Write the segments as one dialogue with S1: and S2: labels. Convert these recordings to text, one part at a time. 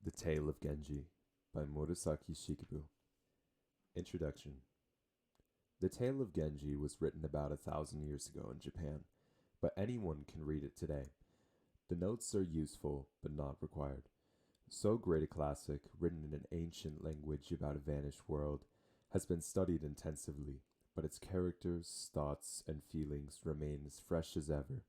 S1: The Tale of Genji by Murasaki Shikibu. Introduction. The Tale of Genji was written about 1,000 years ago in Japan, but anyone can read it today. The notes are useful, but not required. So great a classic, written in an ancient language about a vanished world, has been studied intensively, but its characters, thoughts, and feelings remain as fresh as ever.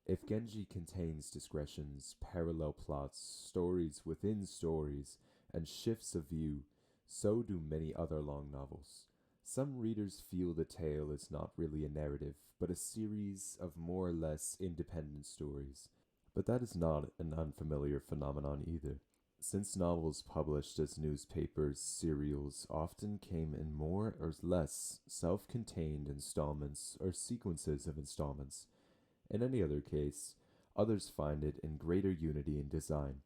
S1: If Genji contains digressions, parallel plots, stories within stories, and shifts of view, so do many other long novels. Some readers feel the tale is not really a narrative, but a series of more or less independent stories. But that is not an unfamiliar phenomenon either, since novels published as newspapers, serials often came in more or less self-contained installments or sequences of installments. In any other case, others find it in greater unity in design.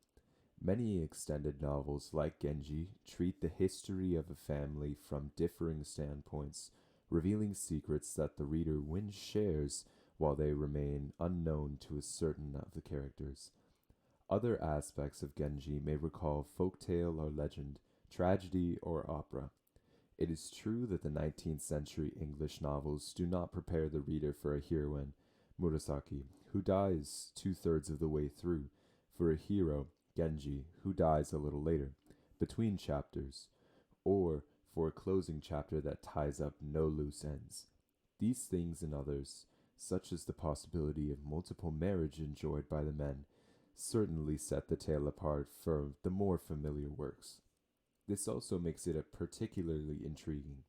S1: Many extended novels, like Genji, treat the history of a family from differing standpoints, revealing secrets that the reader wins shares while they remain unknown to a certain of the characters. Other aspects of Genji may recall folktale or legend, tragedy or opera. It is true that the 19th century English novels do not prepare the reader for a heroine, Murasaki, who dies two-thirds of the way through, for a hero, Genji, who dies a little later, between chapters, or for a closing chapter that ties up no loose ends. These things and others, such as the possibility of multiple marriage enjoyed by the men, certainly set the tale apart from the more familiar works. This also makes it particularly intriguing.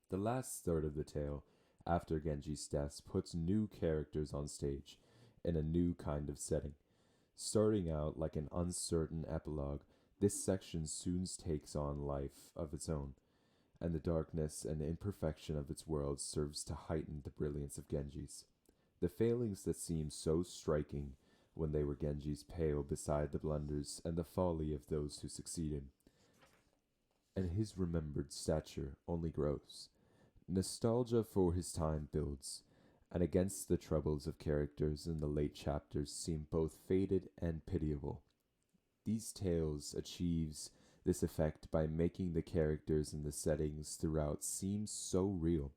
S1: The last third of the tale, after Genji's death, puts new characters on stage in a new kind of setting. Starting out like an uncertain epilogue, this section soon takes on life of its own, and the darkness and imperfection of its world serves to heighten the brilliance of Genji's. The failings that seemed so striking when they were Genji's pale beside the blunders and the folly of those who succeeded, and his remembered stature only grows. Nostalgia for his time builds, and against the troubles of characters in the late chapters seem both faded and pitiable. These tales achieves this effect by making the characters and the settings throughout seem so real.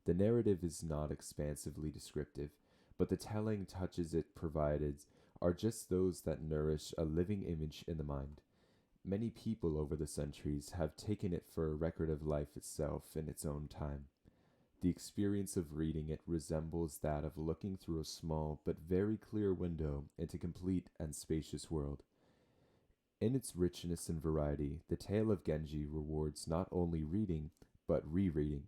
S1: The narrative is not expansively descriptive, but the telling touches it provided are just those that nourish a living image in the mind. Many people over the centuries have taken it for a record of life itself in its own time. The experience of reading it resembles that of looking through a small but very clear window into a complete and spacious world. In its richness and variety, the tale of Genji rewards not only reading, but rereading.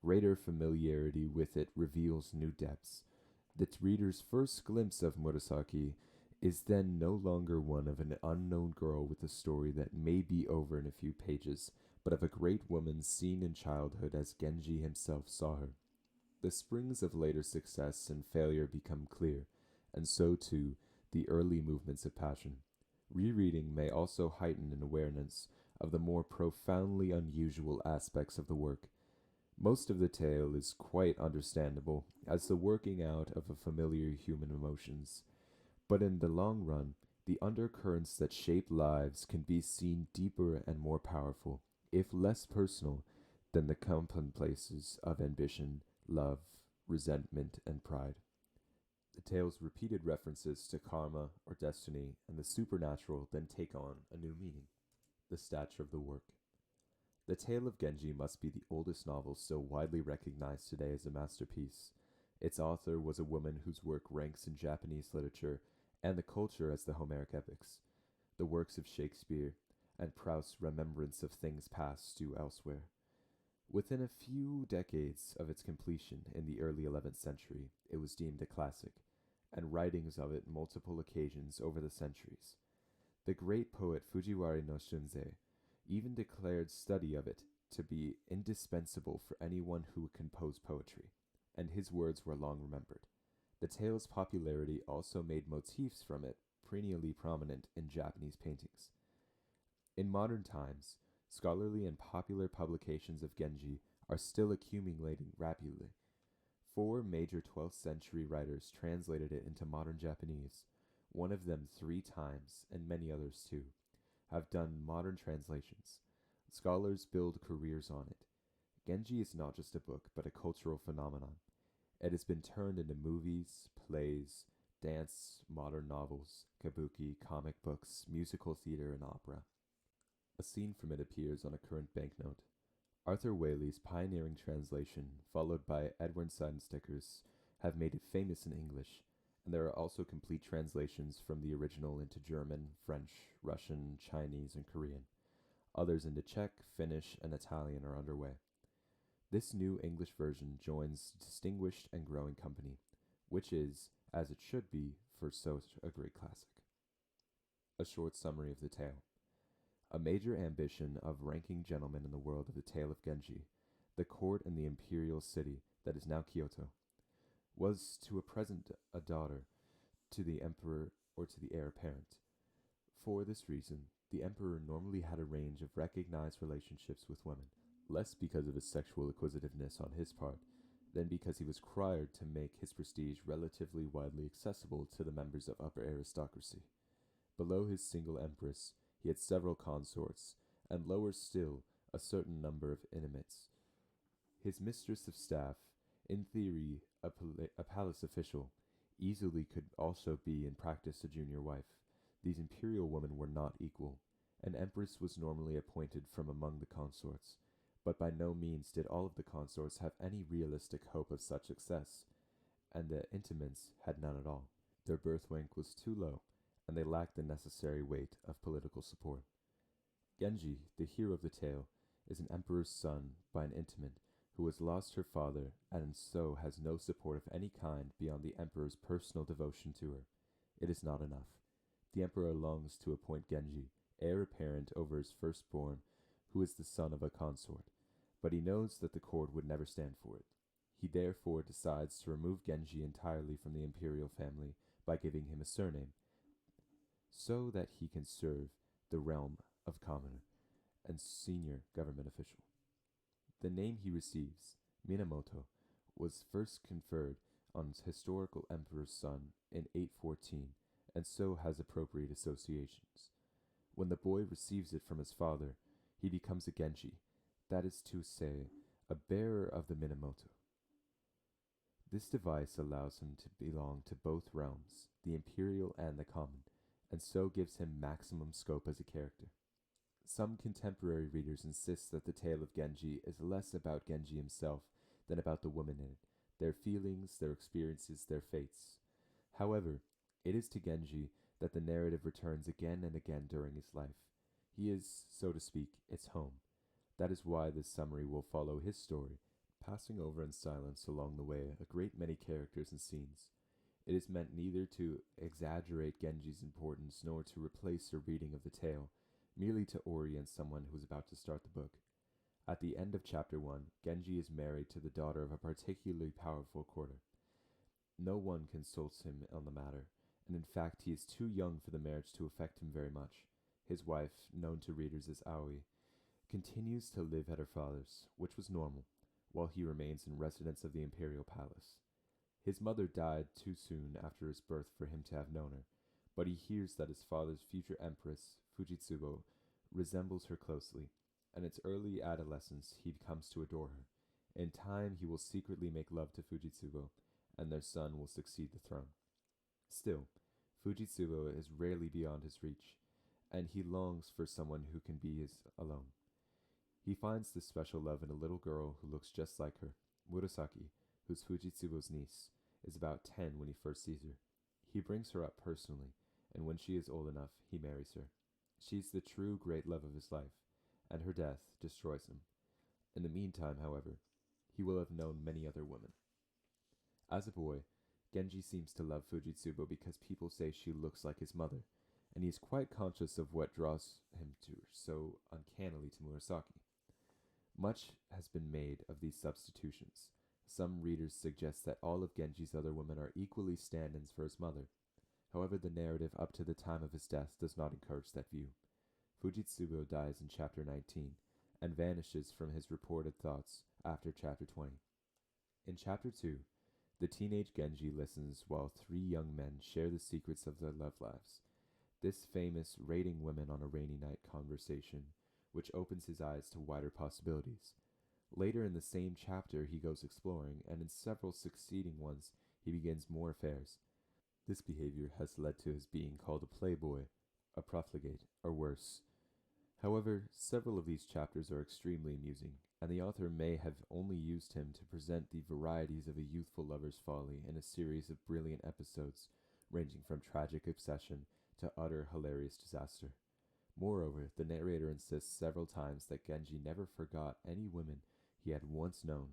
S1: Greater familiarity with it reveals new depths. The reader's first glimpse of Murasaki is then no longer one of an unknown girl with a story that may be over in a few pages, but of a great woman seen in childhood as Genji himself saw her. The springs of later success and failure become clear, and so too the early movements of passion. Rereading may also heighten an awareness of the more profoundly unusual aspects of the work. Most of the tale is quite understandable as the working out of a familiar human emotions, but in the long run, the undercurrents that shape lives can be seen deeper and more powerful, if less personal, than the commonplaces of ambition, love, resentment, and pride. The tale's repeated references to karma or destiny and the supernatural then take on a new meaning. The stature of the work. The Tale of Genji must be the oldest novel still widely recognized today as a masterpiece. Its author was a woman whose work ranks in Japanese literature and the culture as the Homeric epics. The works of Shakespeare and Proust's Remembrance of Things Past do elsewhere. Within a few decades of its completion in the early 11th century, it was deemed a classic, and writings of it multiple occasions over the centuries. The great poet Fujiwara no Shunzei even declared study of it to be indispensable for anyone who would compose poetry, and his words were long remembered. The tale's popularity also made motifs from it perennially prominent in Japanese paintings. In modern times, scholarly and popular publications of Genji are still accumulating rapidly. Four major 12th century writers translated it into modern Japanese, one of them 3 times, and many others too. have done modern translations. Scholars build careers on it. Genji is not just a book, but a cultural phenomenon. It has been turned into movies, plays, dance, modern novels, kabuki, comic books, musical theater, and opera. A scene from it appears on a current banknote. Arthur Waley's pioneering translation, followed by Edward Seidenstecker's, have made it famous in English, and there are also complete translations from the original into German, French, Russian, Chinese, and Korean. Others into Czech, Finnish, and Italian are underway. This new English version joins distinguished and growing company, which is, as it should be, for such a great classic. A short summary of the tale. A major ambition of ranking gentlemen in the world of the tale of Genji, the court in the imperial city that is now Kyoto, was to present a daughter to the emperor or to the heir apparent. For this reason, the emperor normally had a range of recognized relationships with women, less because of his sexual acquisitiveness on his part, than because he was required to make his prestige relatively widely accessible to the members of upper aristocracy. Below his single empress, he had several consorts, and lower still, a certain number of intimates. His mistress of staff, in theory a palace official, easily could also be in practice a junior wife. These imperial women were not equal. An empress was normally appointed from among the consorts, but by no means did all of the consorts have any realistic hope of such success, and the intimates had none at all. Their birth rank was too low, and they lacked the necessary weight of political support. Genji, the hero of the tale, is an emperor's son by an intimate who has lost her father and so has no support of any kind beyond the emperor's personal devotion to her. It is not enough. The emperor longs to appoint Genji heir apparent over his firstborn, who is the son of a consort, but he knows that the court would never stand for it. He therefore decides to remove Genji entirely from the imperial family by giving him a surname, so that he can serve the realm of commoner and senior government official. The name he receives, Minamoto, was first conferred on his historical emperor's son in 814, and so has appropriate associations. When the boy receives it from his father, he becomes a Genji, that is to say, a bearer of the Minamoto. This device allows him to belong to both realms, the imperial and the common, and so gives him maximum scope as a character. Some contemporary readers insist that the tale of Genji is less about Genji himself than about the women in it, their feelings, their experiences, their fates. However, it is to Genji that the narrative returns again and again during his life. He is, so to speak, its home. That is why this summary will follow his story, passing over in silence along the way a great many characters and scenes. It is meant neither to exaggerate Genji's importance nor to replace a reading of the tale, merely to orient someone who is about to start the book. At the end of chapter 1, Genji is married to the daughter of a particularly powerful courtier. No one consults him on the matter, and in fact he is too young for the marriage to affect him very much. His wife, known to readers as Aoi, continues to live at her father's, which was normal, while he remains in residence of the imperial palace. His mother died too soon after his birth for him to have known her, but he hears that his father's future empress, Fujitsubo, resembles her closely, and in its early adolescence he comes to adore her. In time he will secretly make love to Fujitsubo, and their son will succeed the throne. Still, Fujitsubo is rarely beyond his reach, and he longs for someone who can be his alone. He finds this special love in a little girl who looks just like her, Murasaki, who's Fujitsubo's niece, is about 10 when he first sees her. He brings her up personally, and when she is old enough, he marries her. She's the true great love of his life, and her death destroys him. In the meantime, however, he will have known many other women. As a boy, Genji seems to love Fujitsubo because people say she looks like his mother, and he is quite conscious of what draws him to her so uncannily to Murasaki. Much has been made of these substitutions. Some readers suggest that all of Genji's other women are equally stand-ins for his mother. However, the narrative up to the time of his death does not encourage that view. Fujitsubo dies in chapter 19, and vanishes from his reported thoughts after chapter 20. In chapter 2, the teenage Genji listens while 3 young men share the secrets of their love lives. This famous rating women on a rainy night conversation, which opens his eyes to wider possibilities. Later in the same chapter, he goes exploring, and in several succeeding ones, he begins more affairs. This behavior has led to his being called a playboy, a profligate, or worse. However, several of these chapters are extremely amusing, and the author may have only used him to present the varieties of a youthful lover's folly in a series of brilliant episodes, ranging from tragic obsession to utter hilarious disaster. Moreover, the narrator insists several times that Genji never forgot any women he had once known,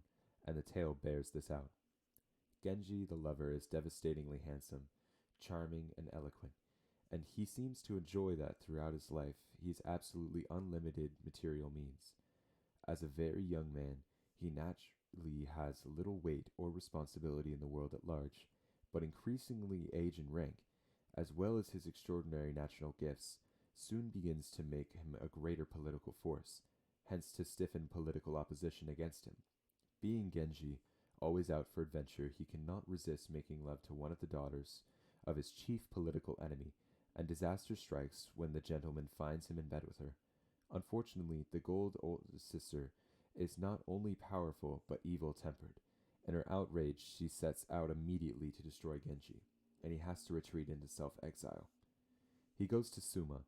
S1: and the tale bears this out. Genji, the lover, is devastatingly handsome, charming, and eloquent, and he seems to enjoy that throughout his life. He has absolutely unlimited material means. As a very young man, he naturally has little weight or responsibility in the world at large, but increasingly age and rank, as well as his extraordinary natural gifts, soon begins to make him a greater political force, hence to stiffen political opposition against him. Being Genji, always out for adventure, he cannot resist making love to one of the daughters of his chief political enemy, and disaster strikes when the gentleman finds him in bed with her. Unfortunately, the gold older sister is not only powerful but evil-tempered. In her outrage, she sets out immediately to destroy Genji, and he has to retreat into self-exile. He goes to Suma,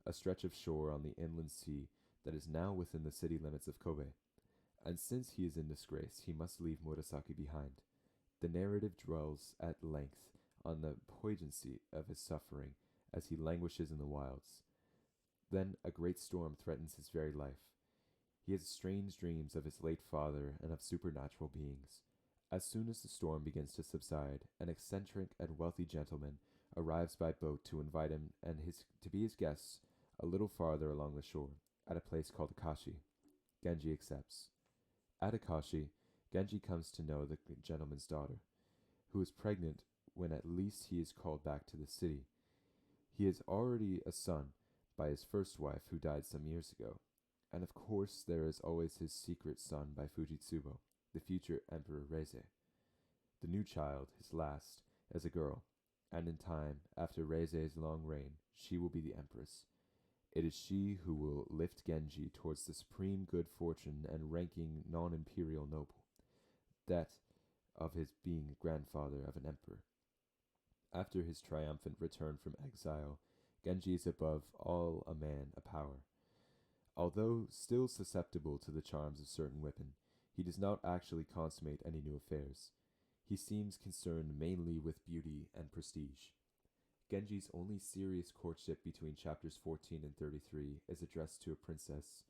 S1: a stretch of shore on the inland sea that is now within the city limits of Kobe, and since he is in disgrace, he must leave Murasaki behind. The narrative dwells at length on the poignancy of his suffering as he languishes in the wilds. Then a great storm threatens his very life. He has strange dreams of his late father and of supernatural beings. As soon as the storm begins to subside, an eccentric and wealthy gentleman arrives by boat to invite him to be his guests a little farther along the shore, at a place called Akashi. Genji accepts. At Akashi, Genji comes to know the gentleman's daughter, who is pregnant when at least he is called back to the city. He has already a son by his first wife who died some years ago, and of course there is always his secret son by Fujitsubo, the future Emperor Reize. The new child, his last, is a girl, and in time, after Reize's long reign, she will be the empress. It is she who will lift Genji towards the supreme good fortune and ranking non-imperial noble, that of his being grandfather of an emperor. After his triumphant return from exile, Genji is above all a man, a power. Although still susceptible to the charms of certain women, he does not actually consummate any new affairs. He seems concerned mainly with beauty and prestige. Genji's only serious courtship between chapters 14 and 33 is addressed to a princess,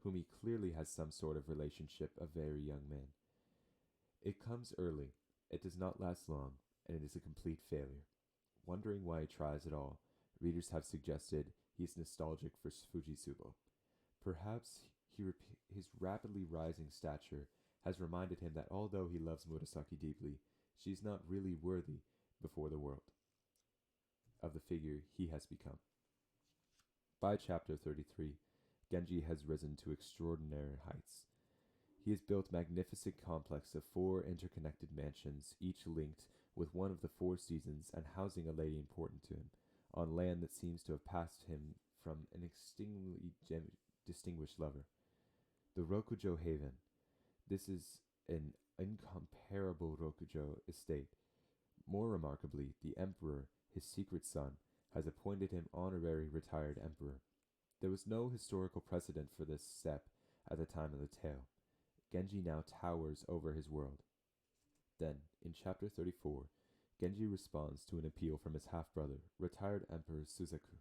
S1: whom he clearly has some sort of relationship, a very young man. It comes early, it does not last long, and it is a complete failure. Wondering why he tries at all, readers have suggested he is nostalgic for Fujitsubo. Perhaps his rapidly rising stature has reminded him that although he loves Murasaki deeply, she is not really worthy before the world of the figure he has become. By chapter 33, Genji has risen to extraordinary heights. He has built a magnificent complex of 4 interconnected mansions, each linked with one of the 4 seasons and housing a lady important to him, on land that seems to have passed him from an extremely distinguished lover. The Rokujo Haven. This is an incomparable Rokujo estate. More remarkably, the emperor, his secret son, has appointed him honorary retired emperor. There was no historical precedent for this step at the time of the tale. Genji now towers over his world. Then, in chapter 34, Genji responds to an appeal from his half-brother, retired Emperor Suzaku.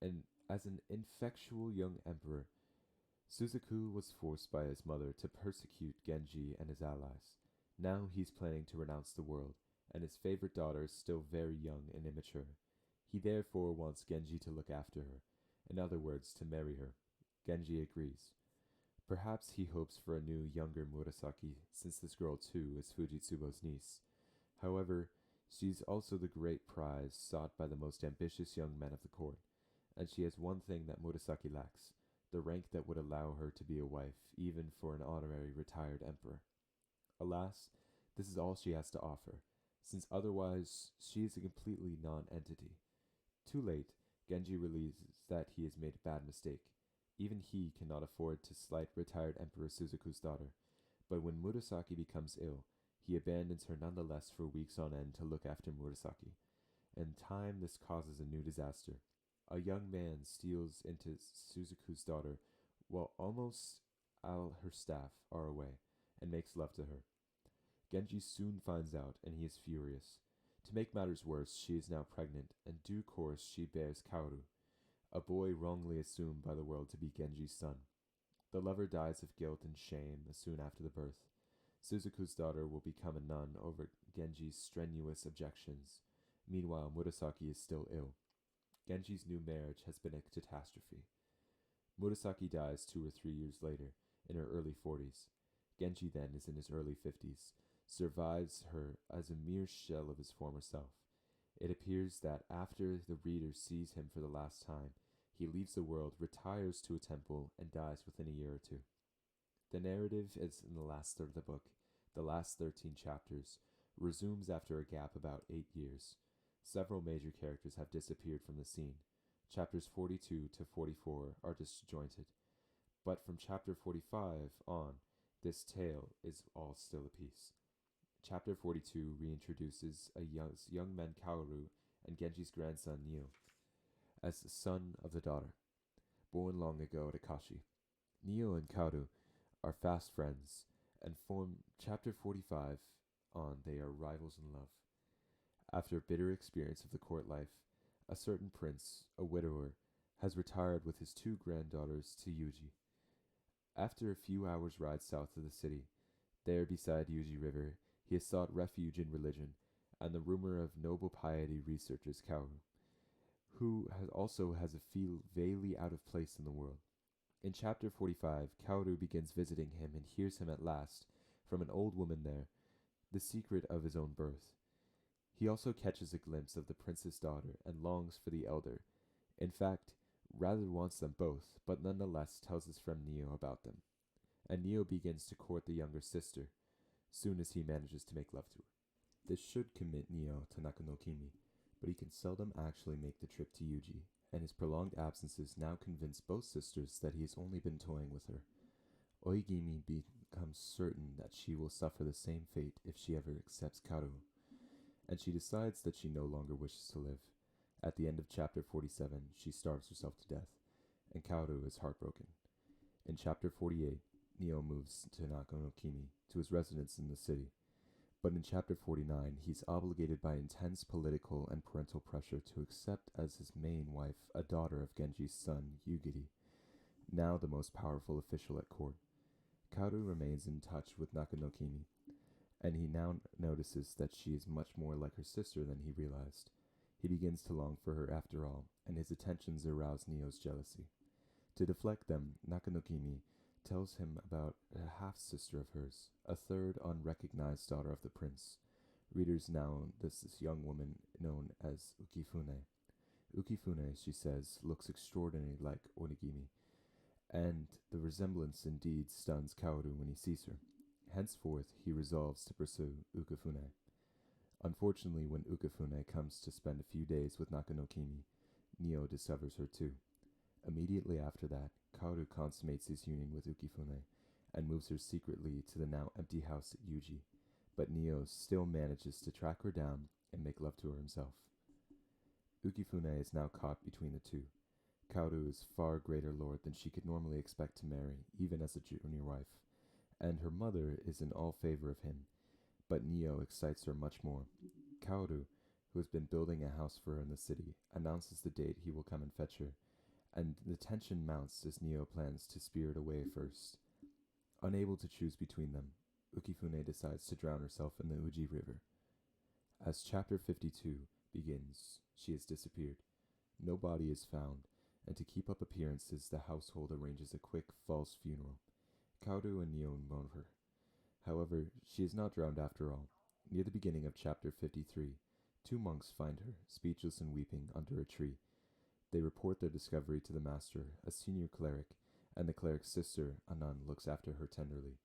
S1: And as an ineffectual young emperor, Suzaku was forced by his mother to persecute Genji and his allies. Now he's planning to renounce the world, and his favorite daughter is still very young and immature. He therefore wants Genji to look after her, in other words, to marry her. Genji agrees. Perhaps he hopes for a new, younger Murasaki, since this girl too is Fujitsubo's niece. However, she's also the great prize sought by the most ambitious young men of the court, and she has one thing that Murasaki lacks, the rank that would allow her to be a wife, even for an honorary retired emperor. Alas, this is all she has to offer, since otherwise she is a completely non-entity. Too late, Genji realizes that he has made a bad mistake. Even he cannot afford to slight retired Emperor Suzaku's daughter. But when Murasaki becomes ill, he abandons her nonetheless for weeks on end to look after Murasaki. In time, this causes a new disaster. A young man steals into Suzaku's daughter while almost all her staff are away and makes love to her. Genji soon finds out and he is furious. To make matters worse, she is now pregnant, and due course she bears Kaoru, a boy wrongly assumed by the world to be Genji's son. The lover dies of guilt and shame soon after the birth. Suzaku's daughter will become a nun over Genji's strenuous objections. Meanwhile, Murasaki is still ill. Genji's new marriage has been a catastrophe. Murasaki dies 2 or 3 years later, in her early 40s. Genji then is in his early 50s, survives her as a mere shell of his former self. It appears that after the reader sees him for the last time, he leaves the world, retires to a temple, and dies within a year or two. The narrative is in the last third of the book. The last 13 chapters resumes after a gap about 8 years. Several major characters have disappeared from the scene. Chapters 42 to 44 are disjointed. But from chapter 45 on, this tale is all still a piece. Chapter 42 reintroduces a young man Kaoru and Genji's grandson Nio as the son of the daughter, born long ago at Akashi. Nio and Kaoru are fast friends, and from chapter 45 on they are rivals in love. After a bitter experience of the court life, a certain prince, a widower, has retired with his 2 granddaughters to Yuji. After a few hours' ride south of the city, there beside Yuji River, he has sought refuge in religion and the rumor of noble piety researches Kaoru, who also has a feel vaguely out of place in the world. In chapter 45, Kaoru begins visiting him and hears him at last, from an old woman there, the secret of his own birth. He also catches a glimpse of the prince's daughter and longs for the elder. In fact, rather wants them both, but nonetheless tells his friend Nio about them. And Nio begins to court the younger sister, soon as he manages to make love to her. This should commit Nio to Nakanokimi, but he can seldom actually make the trip to Yuji, and his prolonged absences now convince both sisters that he has only been toying with her. Oigimi becomes certain that she will suffer the same fate if she ever accepts Kaoru, and she decides that she no longer wishes to live. At the end of chapter 47, she starves herself to death, and Kaoru is heartbroken. In chapter 48, Nio moves to Nakanokimi, to his residence in the city. But in chapter 49, he's obligated by intense political and parental pressure to accept as his main wife a daughter of Genji's son, Yugiri, now the most powerful official at court. Kaoru remains in touch with Nakanokimi, and he now notices that she is much more like her sister than he realized. He begins to long for her after all, and his attentions arouse Nio's jealousy. To deflect them, Nakanokimi tells him about a half-sister of hers, a third unrecognized daughter of the prince. Readers now this young woman known as Ukifune. Ukifune, she says, looks extraordinarily like Onigimi, and the resemblance indeed stuns Kaoru when he sees her. Henceforth, he resolves to pursue Ukifune. Unfortunately, when Ukifune comes to spend a few days with Nakanokimi, Nio discovers her too. Immediately after that, Kaoru consummates his union with Ukifune and moves her secretly to the now empty house at Yuji, but Nio still manages to track her down and make love to her himself. Ukifune is now caught between the two. Kaoru is far greater lord than she could normally expect to marry, even as a junior wife, and her mother is in all favor of him, but Nio excites her much more. Kaoru, who has been building a house for her in the city, announces the date he will come and fetch her, and the tension mounts as Nio plans to spirit away first. Unable to choose between them, Ukifune decides to drown herself in the Uji River. As chapter 52 begins, she has disappeared. No body is found, and to keep up appearances, the household arranges a quick, false funeral. Kaoru and Nio mourn her. However, she is not drowned after all. Near the beginning of chapter 53, 2 monks find her, speechless and weeping, under a tree. They report their discovery to the master, a senior cleric, and the cleric's sister, a nun, looks after her tenderly.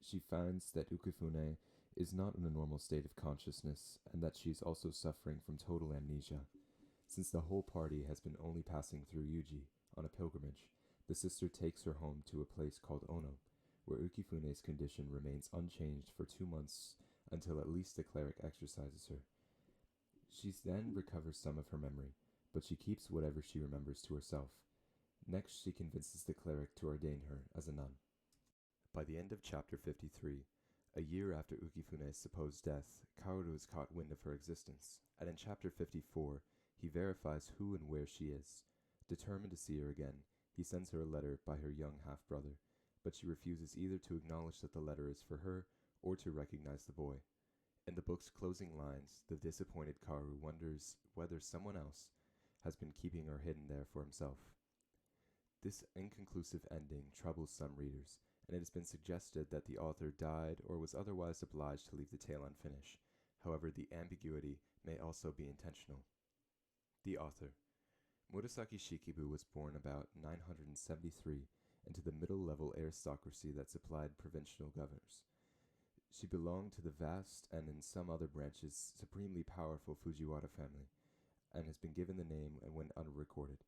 S1: She finds that Ukifune is not in a normal state of consciousness, and that she is also suffering from total amnesia. Since the whole party has been only passing through Yuji on a pilgrimage, the sister takes her home to a place called Ono, where Ukifune's condition remains unchanged for 2 months until at least the cleric exorcises her. She then recovers some of her memory, but she keeps whatever she remembers to herself. Next, she convinces the cleric to ordain her as a nun. By the end of chapter 53, a year after Ukifune's supposed death, Kaoru has caught wind of her existence, and in chapter 54, he verifies who and where she is. Determined to see her again, he sends her a letter by her young half-brother, but she refuses either to acknowledge that the letter is for her or to recognize the boy. In the book's closing lines, the disappointed Kaoru wonders whether someone else has been keeping her hidden there for himself. This inconclusive ending troubles some readers, and it has been suggested that the author died or was otherwise obliged to leave the tale unfinished. However, the ambiguity may also be intentional. The author. Murasaki Shikibu was born about 973 into the middle-level aristocracy that supplied provincial governors. She belonged to the vast and, in some other branches, supremely powerful Fujiwara family, and has been given the name and when unrecorded,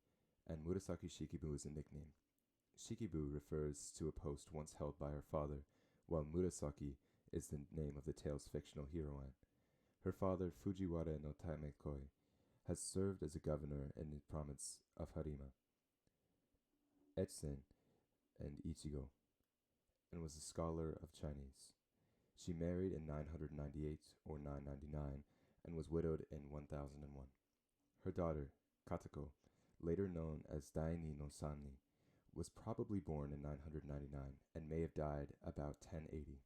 S1: and Murasaki Shikibu is a nickname. Shikibu refers to a post once held by her father, while Murasaki is the name of the tale's fictional heroine. Her father, Fujiwara no Taimekoi, has served as a governor in the province of Harima, Echizen, and Ichigo, and was a scholar of Chinese. She married in 998 or 999 and was widowed in 1001. Her daughter, Katako, later known as Daini no Sanni, was probably born in 999 and may have died about 1080.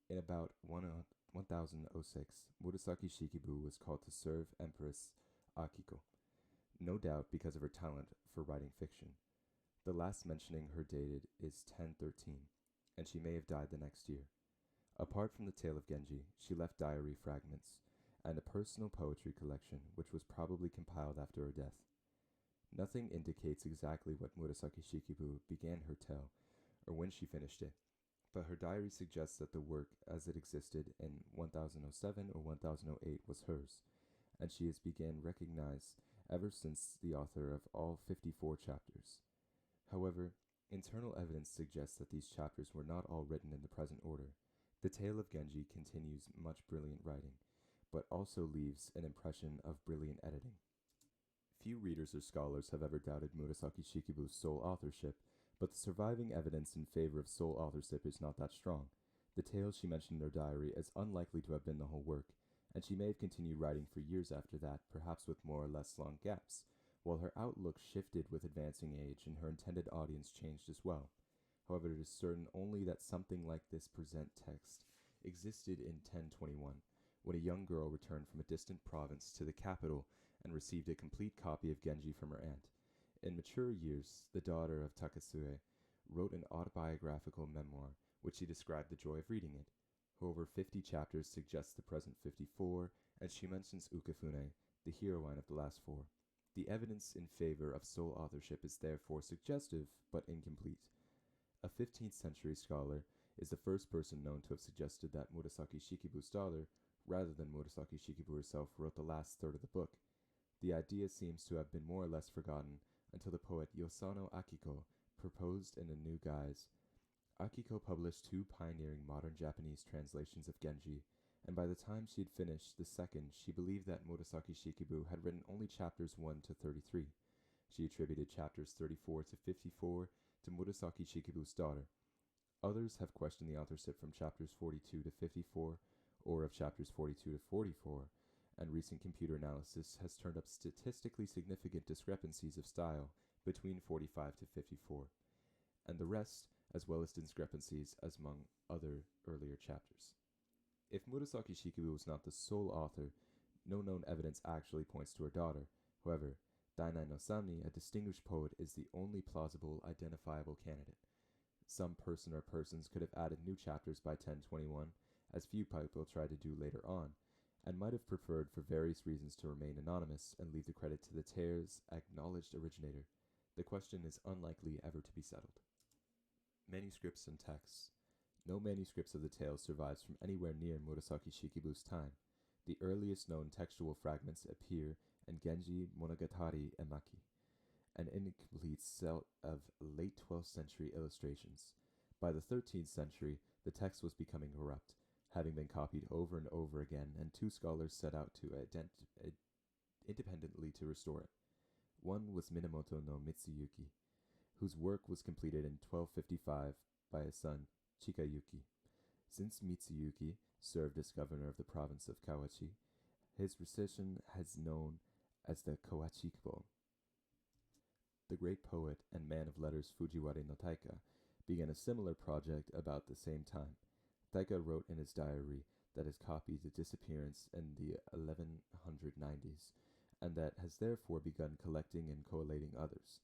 S1: In about 1006, Murasaki Shikibu was called to serve Empress Akiko, no doubt because of her talent for writing fiction. The last mentioning her dated is 1013, and she may have died the next year. Apart from the tale of Genji, she left diary fragments and a personal poetry collection which was probably compiled after her death. Nothing indicates exactly what Murasaki Shikibu began her tale or when she finished it, but her diary suggests that the work as it existed in 1007 or 1008 was hers, and she has begun recognized ever since the author of all 54 chapters. However, internal evidence suggests that these chapters were not all written in the present order. The tale of Genji continues much brilliant writing, but also leaves an impression of brilliant editing. Few readers or scholars have ever doubted Murasaki Shikibu's sole authorship, but the surviving evidence in favor of sole authorship is not that strong. The tales she mentioned in her diary is unlikely to have been the whole work, and she may have continued writing for years after that, perhaps with more or less long gaps, while her outlook shifted with advancing age and her intended audience changed as well. However, it is certain only that something like this present text existed in 1021, when a young girl returned from a distant province to the capital and received a complete copy of Genji from her aunt. In mature years, the daughter of Takasue wrote an autobiographical memoir, which she described the joy of reading it. Her over 50 chapters suggest the present 54, and she mentions Ukifune, the heroine of the last 4. The evidence in favor of sole authorship is therefore suggestive, but incomplete. A 15th century scholar is the first person known to have suggested that Murasaki Shikibu's daughter, rather than Murasaki Shikibu herself, wrote the last third of the book. The idea seems to have been more or less forgotten until the poet Yosano Akiko proposed in a new guise. Akiko published 2 pioneering modern Japanese translations of Genji, and by the time she had finished the second, she believed that Murasaki Shikibu had written only chapters 1 to 33. She attributed chapters 34 to 54 to Murasaki Shikibu's daughter. Others have questioned the authorship from chapters 42 to 54, or of chapters 42 to 44, and recent computer analysis has turned up statistically significant discrepancies of style between 45 to 54, and the rest, as well as discrepancies among other earlier chapters. If Murasaki Shikibu was not the sole author, no known evidence actually points to her daughter. However, Dainai no Sami, a distinguished poet, is the only plausible identifiable candidate. Some person or persons could have added new chapters by 1021, as few people tried to do later on, and might have preferred for various reasons to remain anonymous and leave the credit to the tale's acknowledged originator. The question is unlikely ever to be settled. Manuscripts and texts. No manuscripts of the tale survives from anywhere near Murasaki Shikibu's time. The earliest known textual fragments appear and Genji Monogatari Emaki, an incomplete set of late 12th century illustrations. By the 13th century, the text was becoming corrupt, having been copied over and over again, and two scholars set out to independently to restore it. One was Minamoto no Mitsuyuki, whose work was completed in 1255 by his son Chikayuki. Since Mitsuyuki served as governor of the province of Kawachi, his recension is known as the Kawachikibo. The great poet and man of letters Fujiwara no Taika began a similar project about the same time. Taika wrote in his diary that his copy the disappearance in the 1190s, and that has therefore begun collecting and collating others.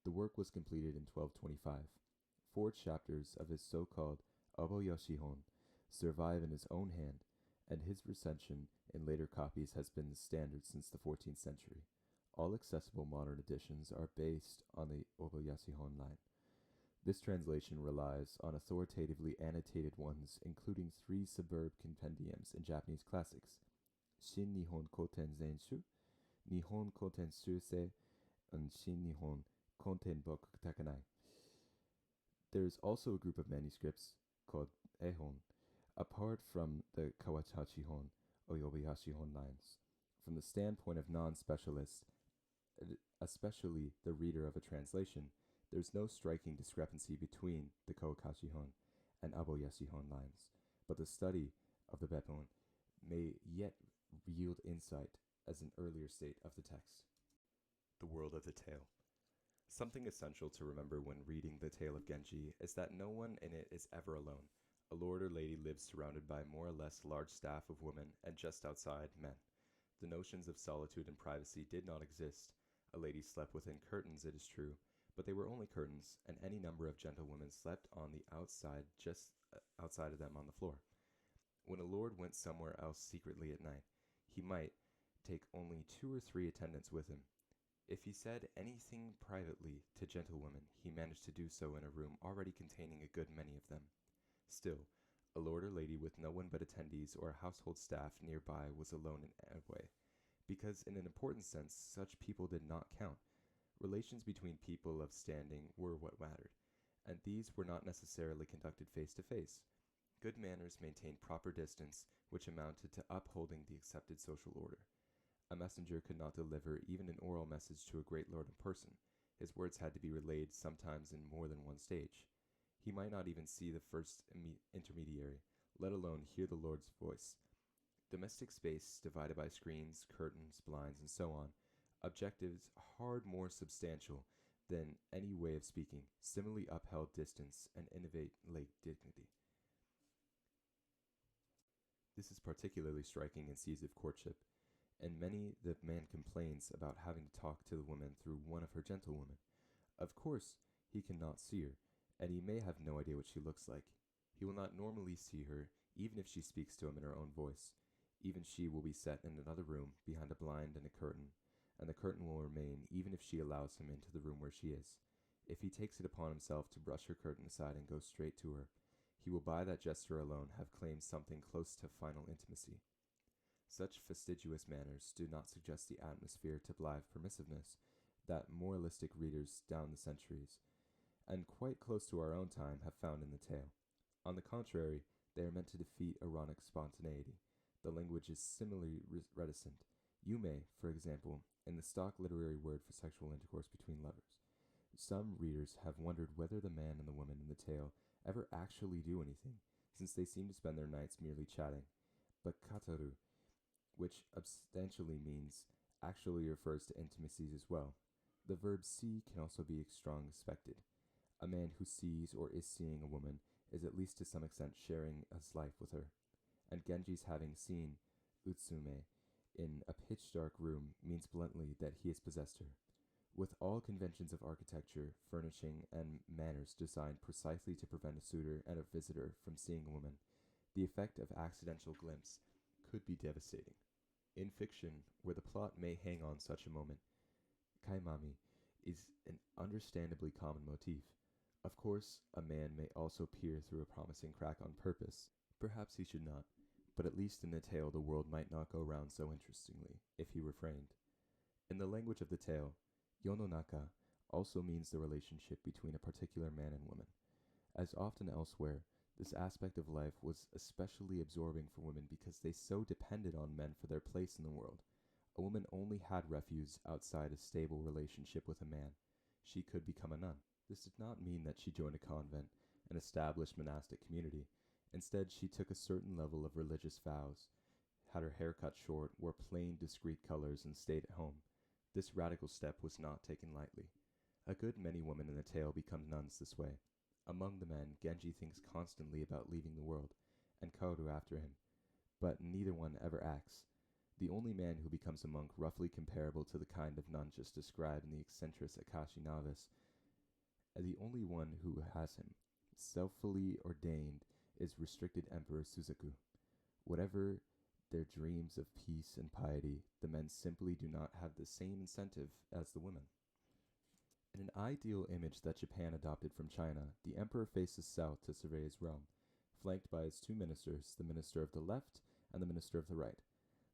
S1: The work was completed in 1225. 4 chapters of his so-called Obo Yoshihon survive in his own hand, and his recension in later copies has been the standard since the 14th century. All accessible modern editions are based on the Obo Yoshihon line. This translation relies on authoritatively annotated ones, including 3 superb compendiums in Japanese classics: Shin Nihon Koten Zenshu, Nihon Koten Shusei, and Shin Nihon Koten Boku Takanai. There is also a group of manuscripts called Ehon, apart from the Kawachachihon or Yobayashihon lines. From the standpoint of non-specialists, especially the reader of a translation, there is no striking discrepancy between the Kawachachihon and Aboyashihon lines, but the study of the Bepon may yet yield insight as an earlier state of the text. The world of the tale. Something essential to remember when reading the tale of Genji is that no one in it is ever alone. A lord or lady lives surrounded by more or less large staff of women, and just outside, men. The notions of solitude and privacy did not exist. A lady slept within curtains, it is true, but they were only curtains, and any number of gentlewomen slept on the outside, just outside of them on the floor. When a lord went somewhere else secretly at night, he might take only 2 or 3 attendants with him. If he said anything privately to gentlewomen, he managed to do so in a room already containing a good many of them. Still, a lord or lady with no one but attendees or a household staff nearby was alone in a way, because in an important sense such people did not count. Relations between people of standing were what mattered, and these were not necessarily conducted face to face. Good manners maintained proper distance, which amounted to upholding the accepted social order. A messenger could not deliver even an oral message to a great lord in person. His words had to be relayed sometimes in more than one stage. He might not even see the first intermediary, let alone hear the lord's voice. Domestic space divided by screens, curtains, blinds, and so on. Objectives hard more substantial than any way of speaking, similarly upheld distance and innovate late dignity. This is particularly striking in scenes of courtship. And many the man complains about having to talk to the woman through one of her gentlewomen. Of course, he cannot see her, and he may have no idea what she looks like. He will not normally see her, even if she speaks to him in her own voice. Even she will be set in another room, behind a blind and a curtain, and the curtain will remain even if she allows him into the room where she is. If he takes it upon himself to brush her curtain aside and go straight to her, he will by that gesture alone have claimed something close to final intimacy. Such fastidious manners do not suggest the atmosphere to blithe permissiveness that moralistic readers down the centuries, and quite close to our own time, have found in the tale. On the contrary, they are meant to defeat ironic spontaneity. The language is similarly reticent. You may, for example, in the stock literary word for sexual intercourse between lovers. Some readers have wondered whether the man and the woman in the tale ever actually do anything, since they seem to spend their nights merely chatting. But kataru, which substantially means actually refers to intimacies as well. The verb see can also be strongly expected. A man who sees or is seeing a woman is at least to some extent sharing his life with her. And Genji's having seen Utsume in a pitch-dark room means bluntly that he has possessed her. With all conventions of architecture, furnishing, and manners designed precisely to prevent a suitor and a visitor from seeing a woman, the effect of accidental glimpse could be devastating. In fiction, where the plot may hang on such a moment, kaimami is an understandably common motif. Of course, a man may also peer through a promising crack on purpose. Perhaps he should not, but at least in the tale the world might not go round so interestingly, if he refrained. In the language of the tale, Yononaka also means the relationship between a particular man and woman. As often elsewhere, this aspect of life was especially absorbing for women because they so depended on men for their place in the world. A woman only had refuge outside a stable relationship with a man. She could become a nun. This did not mean that she joined a convent, an established monastic community. Instead, she took a certain level of religious vows, had her hair cut short, wore plain, discreet colors, and stayed at home. This radical step was not taken lightly. A good many women in the tale become nuns this way. Among the men, Genji thinks constantly about leaving the world, and Kaoru after him, but neither one ever acts. The only man who becomes a monk roughly comparable to the kind of nun just described in the eccentric Akashi novice, the only one who has him, self-fully ordained, is restricted Emperor Suzaku. Whatever their dreams of peace and piety, the men simply do not have the same incentive as the women. In an ideal image that Japan adopted from China, the emperor faces south to survey his realm, flanked by his two ministers, the minister of the left and the minister of the right.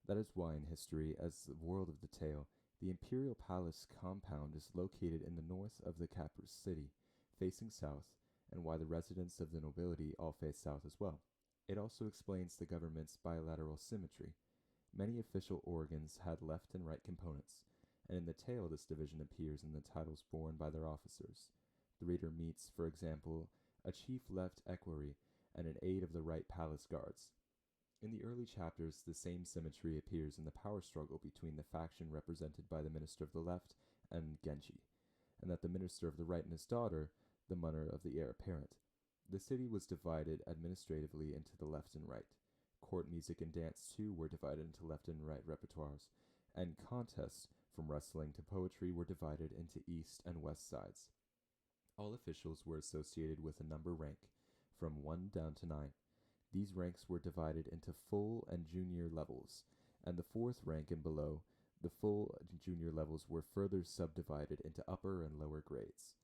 S1: That is why in history, as the world of the tale, the imperial palace compound is located in the north of the capital city, facing south, and why the residents of the nobility all face south as well. It also explains the government's bilateral symmetry. Many official organs had left and right components, and in the tale this division appears in the titles borne by their officers. The reader meets, for example, a chief left equerry and an aide of the right palace guards. In the early chapters, the same symmetry appears in the power struggle between the faction represented by the minister of the left and Genji, and that the minister of the right and his daughter, the mother of the heir apparent. The city was divided administratively into the left and right. Court music and dance, too, were divided into left and right repertoires, and contests, from wrestling to poetry, were divided into east and west sides. All officials were associated with a number rank, from 1 down to 9. These ranks were divided into full and junior levels, and the fourth rank and below, the full and junior levels were further subdivided into upper and lower grades.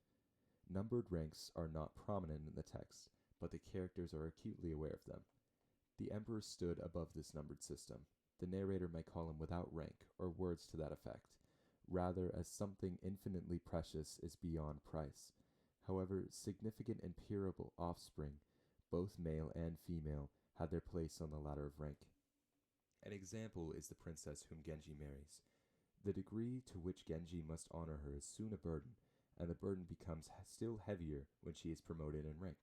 S1: Numbered ranks are not prominent in the text, but the characters are acutely aware of them. The emperor stood above this numbered system. The narrator may call him without rank, or words to that effect, rather as something infinitely precious is beyond price. However, significant imperial offspring, both male and female, had their place on the ladder of rank. An example is the princess whom Genji marries. The degree to which Genji must honor her is soon a burden, and the burden becomes still heavier when she is promoted in rank.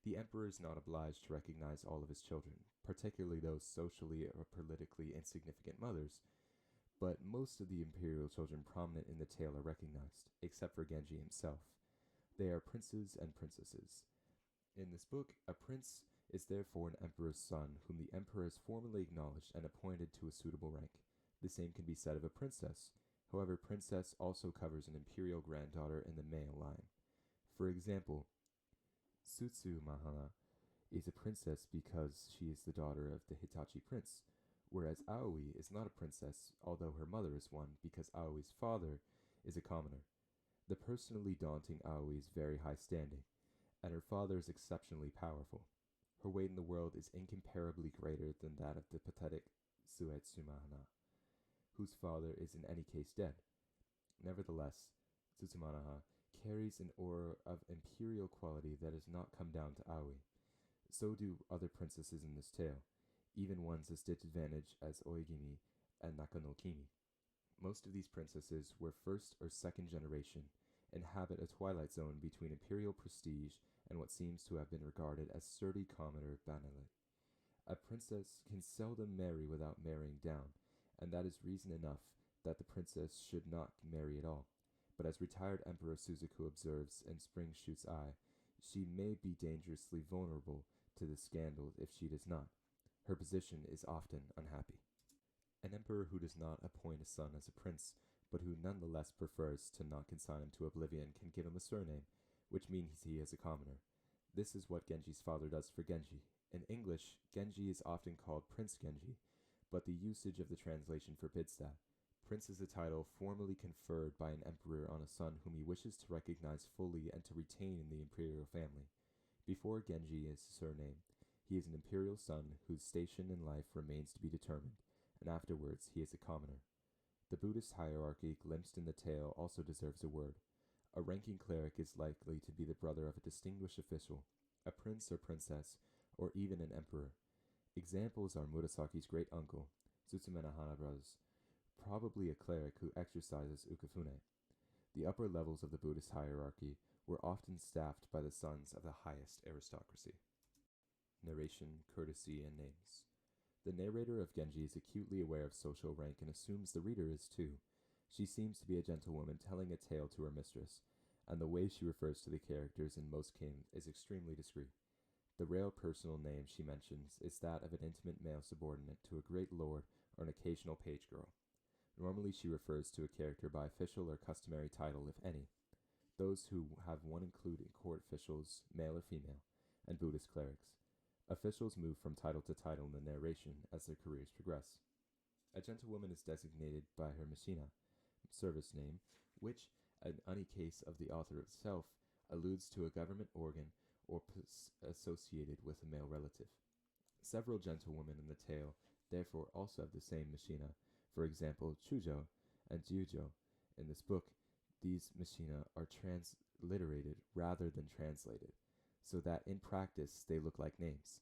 S1: The emperor is not obliged to recognize all of his children, particularly those socially or politically insignificant mothers, but most of the imperial children prominent in the tale are recognized, except for Genji himself. They are princes and princesses. In this book, a prince is therefore an emperor's son, whom the emperor has formally acknowledged and appointed to a suitable rank. The same can be said of a princess. However, princess also covers an imperial granddaughter in the male line. For example, Tsutsumahana is a princess because she is the daughter of the Hitachi prince, whereas Aoi is not a princess, although her mother is one, because Aoi's father is a commoner. The personally daunting Aoi is very high standing, and her father is exceptionally powerful. Her weight in the world is incomparably greater than that of the pathetic Tsutsumahana, whose father is in any case dead. Nevertheless, Tsutsumahana carries an aura of imperial quality that has not come down to Aoi. So do other princesses in this tale, even ones as disadvantaged as Oegimi and Nakanokimi. Most of these princesses were first or second generation, inhabit a twilight zone between imperial prestige and what seems to have been regarded as sturdy commoner banality. A princess can seldom marry without marrying down, and that is reason enough that the princess should not marry at all. But as retired Emperor Suzaku observes in Spring Shoot's Eye, she may be dangerously vulnerable to the scandal if she does not. Her position is often unhappy. An emperor who does not appoint a son as a prince, but who nonetheless prefers to not consign him to oblivion, can give him a surname, which means he is a commoner. This is what Genji's father does for Genji. In English, Genji is often called Prince Genji, but the usage of the translation forbids that. Prince is a title formally conferred by an emperor on a son whom he wishes to recognize fully and to retain in the imperial family. Before Genji is a surname, he is an imperial son whose station in life remains to be determined, and afterwards he is a commoner. The Buddhist hierarchy glimpsed in the tale also deserves a word. A ranking cleric is likely to be the brother of a distinguished official, a prince or princess, or even an emperor. Examples are Murasaki's great uncle, Tsutsune no Hanabra's, probably a cleric who exercises ukifune. The upper levels of the Buddhist hierarchy were often staffed by the sons of the highest aristocracy. Narration, courtesy, and names. The narrator of Genji is acutely aware of social rank and assumes the reader is too. She seems to be a gentlewoman telling a tale to her mistress, and the way she refers to the characters in most cases is extremely discreet. The rare personal name she mentions is that of an intimate male subordinate to a great lord or an occasional page girl. Normally she refers to a character by official or customary title, if any. Those who have one include court officials, male or female, and Buddhist clerics. Officials move from title to title in the narration as their careers progress. A gentlewoman is designated by her mishina, service name, which, in any case of the author itself, alludes to a government organ or associated with a male relative. Several gentlewomen in the tale therefore also have the same mishina. For example, Chujo and Jiujo. In this book, these mishina are transliterated rather than translated, so that in practice they look like names.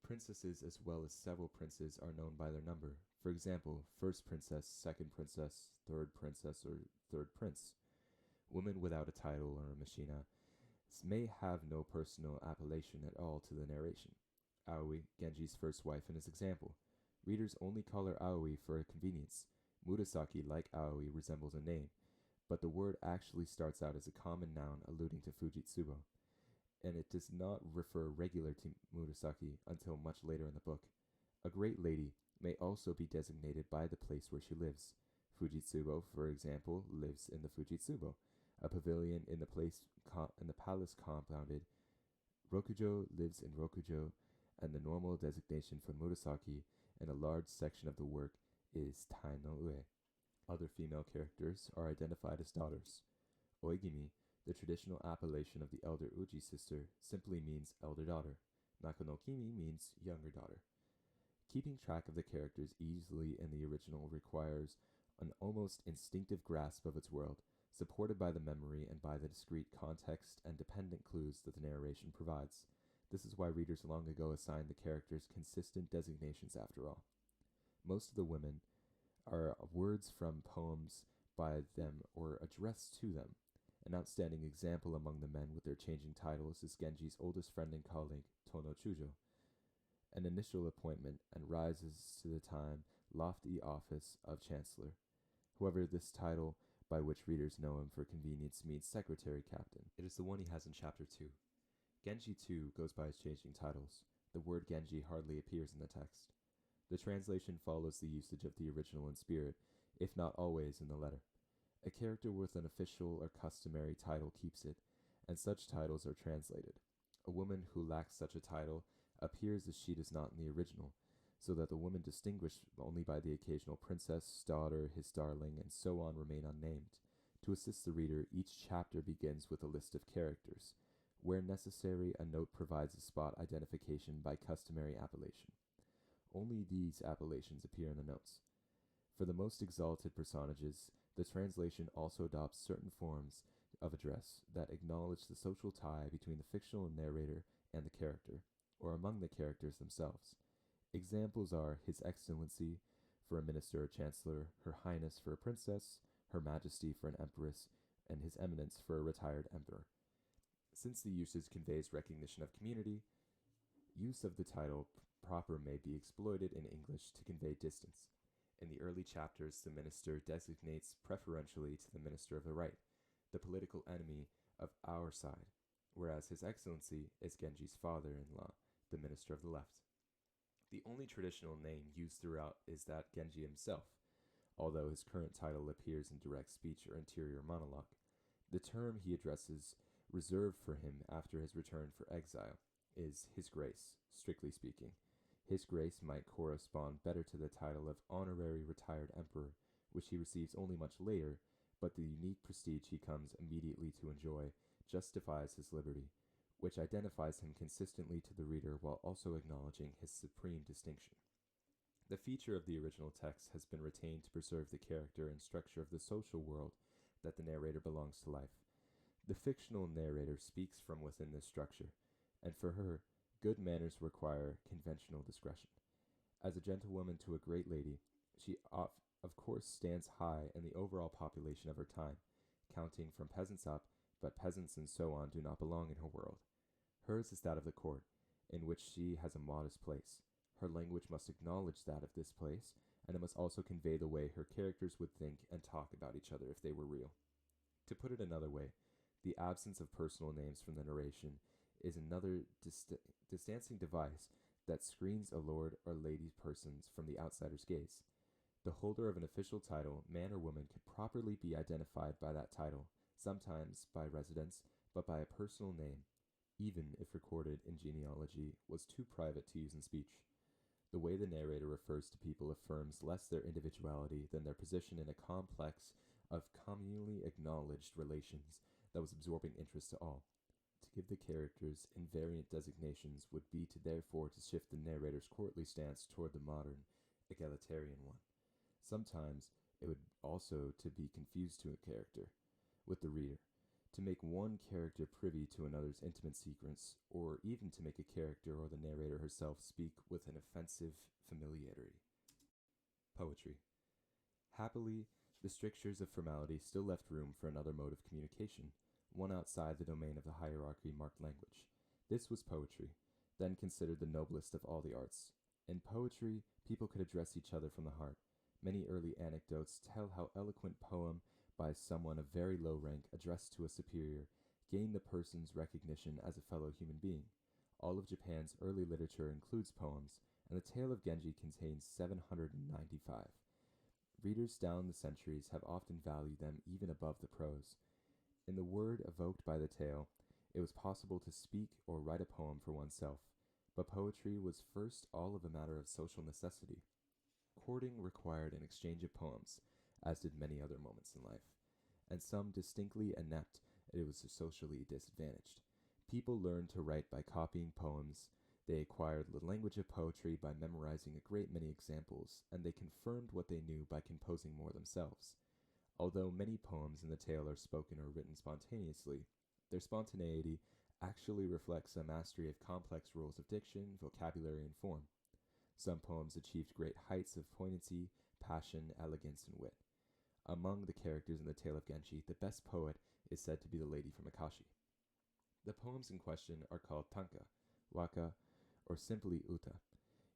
S1: Princesses as well as several princes are known by their number. For example, first princess, second princess, third princess, or third prince. Women without a title or a mishina may have no personal appellation at all to the narration. Aoi, Genji's first wife, in his example. Readers only call her Aoi for convenience. Murasaki, like Aoi, resembles a name, but the word actually starts out as a common noun alluding to Fujitsubo, and it does not refer regular to Murasaki until much later in the book. A great lady may also be designated by the place where she lives. Fujitsubo, for example, lives in the Fujitsubo, a pavilion in the palace compounded. Rokujo lives in Rokujo, and the normal designation for Murasaki in a large section of the work is Tai no Ue. Other female characters are identified as daughters. Oigimi, the traditional appellation of the elder Uji sister, simply means elder daughter. Nakonokimi means younger daughter. Keeping track of the characters easily in the original requires an almost instinctive grasp of its world, supported by the memory and by the discrete context and dependent clues that the narration provides. This is why readers long ago assigned the characters consistent designations after all. Most of the women are words from poems by them or addressed to them. An outstanding example among the men with their changing titles is Genji's oldest friend and colleague, Tono Chujo, an initial appointment and rises to the time lofty office of chancellor. However, this title, by which readers know him for convenience, means secretary captain. It is the one he has in chapter 2. Genji too goes by his changing titles. The word Genji hardly appears in the text. The translation follows the usage of the original in spirit, if not always in the letter. A character with an official or customary title keeps it, and such titles are translated. A woman who lacks such a title appears as she does not in the original, so that the women distinguished only by the occasional princess, daughter, his darling, and so on remain unnamed. To assist the reader, each chapter begins with a list of characters. Where necessary, a note provides a spot identification by customary appellation. Only these appellations appear in the notes. For the most exalted personages, the translation also adopts certain forms of address that acknowledge the social tie between the fictional narrator and the character, or among the characters themselves. Examples are His Excellency for a minister or chancellor, Her Highness for a princess, Her Majesty for an empress, and His Eminence for a retired emperor. Since the usage conveys recognition of community, use of the title proper may be exploited in English to convey distance. In the early chapters, the minister designates preferentially to the minister of the right, the political enemy of our side, whereas His Excellency is Genji's father-in-law, the minister of the left. The only traditional name used throughout is that Genji himself, although his current title appears in direct speech or interior monologue. The term he addresses, reserved for him after his return for exile, is His Grace, strictly speaking. His Grace might correspond better to the title of Honorary Retired Emperor, which he receives only much later, but the unique prestige he comes immediately to enjoy justifies his liberty, which identifies him consistently to the reader while also acknowledging his supreme distinction. The feature of the original text has been retained to preserve the character and structure of the social world that the narrator belongs to life. The fictional narrator speaks from within this structure, and for her, good manners require conventional discretion. As a gentlewoman to a great lady, she of course stands high in the overall population of her time, counting from peasants up, but peasants and so on do not belong in her world. Hers is that of the court, in which she has a modest place. Her language must acknowledge that of this place, and it must also convey the way her characters would think and talk about each other if they were real. To put it another way, the absence of personal names from the narration is another distancing device that screens a lord or lady's persons from the outsider's gaze. The holder of an official title, man or woman, could properly be identified by that title, sometimes by residence, but by a personal name, even if recorded in genealogy was too private to use in speech. The way the narrator refers to people affirms less their individuality than their position in a complex of communally acknowledged relations that was absorbing interest to all. To give the characters invariant designations would be to therefore to shift the narrator's courtly stance toward the modern, egalitarian one. Sometimes it would also to be confused to a character with the reader, to make one character privy to another's intimate secrets, or even to make a character or the narrator herself speak with an offensive familiarity. Poetry. Happily, the strictures of formality still left room for another mode of communication, one outside the domain of the hierarchy marked language. This was poetry, then considered the noblest of all the arts. In poetry, people could address each other from the heart. Many early anecdotes tell how eloquent poem by someone of very low rank addressed to a superior gained the person's recognition as a fellow human being. All of Japan's early literature includes poems, and the tale of Genji contains 795. Readers down the centuries have often valued them even above the prose. In the word evoked by the tale, it was possible to speak or write a poem for oneself, but poetry was first all of a matter of social necessity. Courting required an exchange of poems, as did many other moments in life, and some distinctly inept, it was socially disadvantaged. People learned to write by copying poems, they acquired the language of poetry by memorizing a great many examples, and they confirmed what they knew by composing more themselves. Although many poems in the tale are spoken or written spontaneously, their spontaneity actually reflects a mastery of complex rules of diction, vocabulary, and form. Some poems achieved great heights of poignancy, passion, elegance, and wit. Among the characters in the tale of Genji, the best poet is said to be the lady from Akashi. The poems in question are called tanka, waka, or simply uta.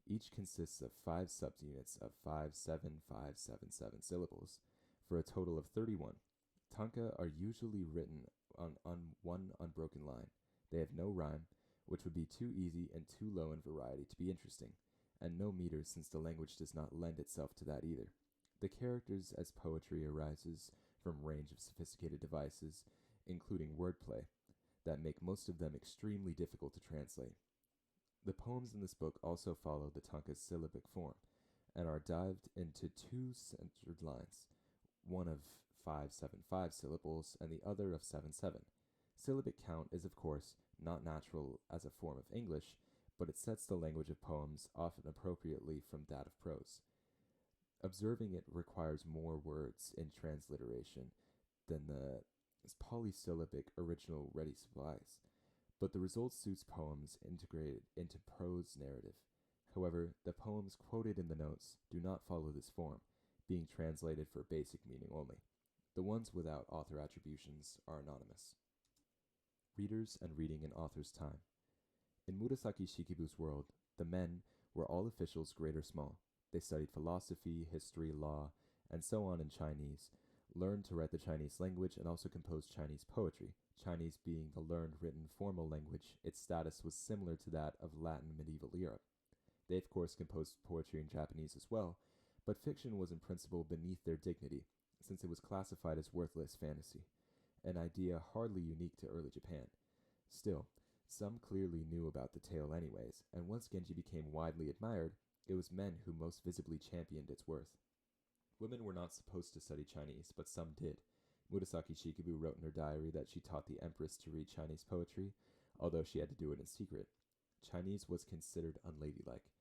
S1: Each consists of 5 subunits of 57577 syllables, for a total of 31. Tanka are usually written on one unbroken line. They have no rhyme, which would be too easy and too low in variety to be interesting, and no meter since the language does not lend itself to that either. The characters as poetry arises from a range of sophisticated devices, including wordplay, that make most of them extremely difficult to translate. The poems in this book also follow the tanka's syllabic form, and are dived into 2 centered lines, one of 575 syllables and the other of 77. Syllabic count is, of course, not natural as a form of English, but it sets the language of poems often appropriately from that of prose. Observing it requires more words in transliteration than the polysyllabic original ready supplies, but the result suits poems integrated into prose narrative. However, the poems quoted in the notes do not follow this form, being translated for basic meaning only. The ones without author attributions are anonymous. Readers and reading in author's time. In Murasaki Shikibu's world, the men were all officials great or small. They studied philosophy, history, law, and so on in Chinese, learned to write the Chinese language, and also composed Chinese poetry. Chinese being the learned written formal language, its status was similar to that of Latin medieval Europe. They of course composed poetry in Japanese as well, but fiction was in principle beneath their dignity, since it was classified as worthless fantasy, an idea hardly unique to early Japan. Still, some clearly knew about the tale anyways, and once Genji became widely admired, it was men who most visibly championed its worth. Women were not supposed to study Chinese, but some did. Murasaki Shikibu wrote in her diary that she taught the empress to read Chinese poetry, although she had to do it in secret. Chinese was considered unladylike.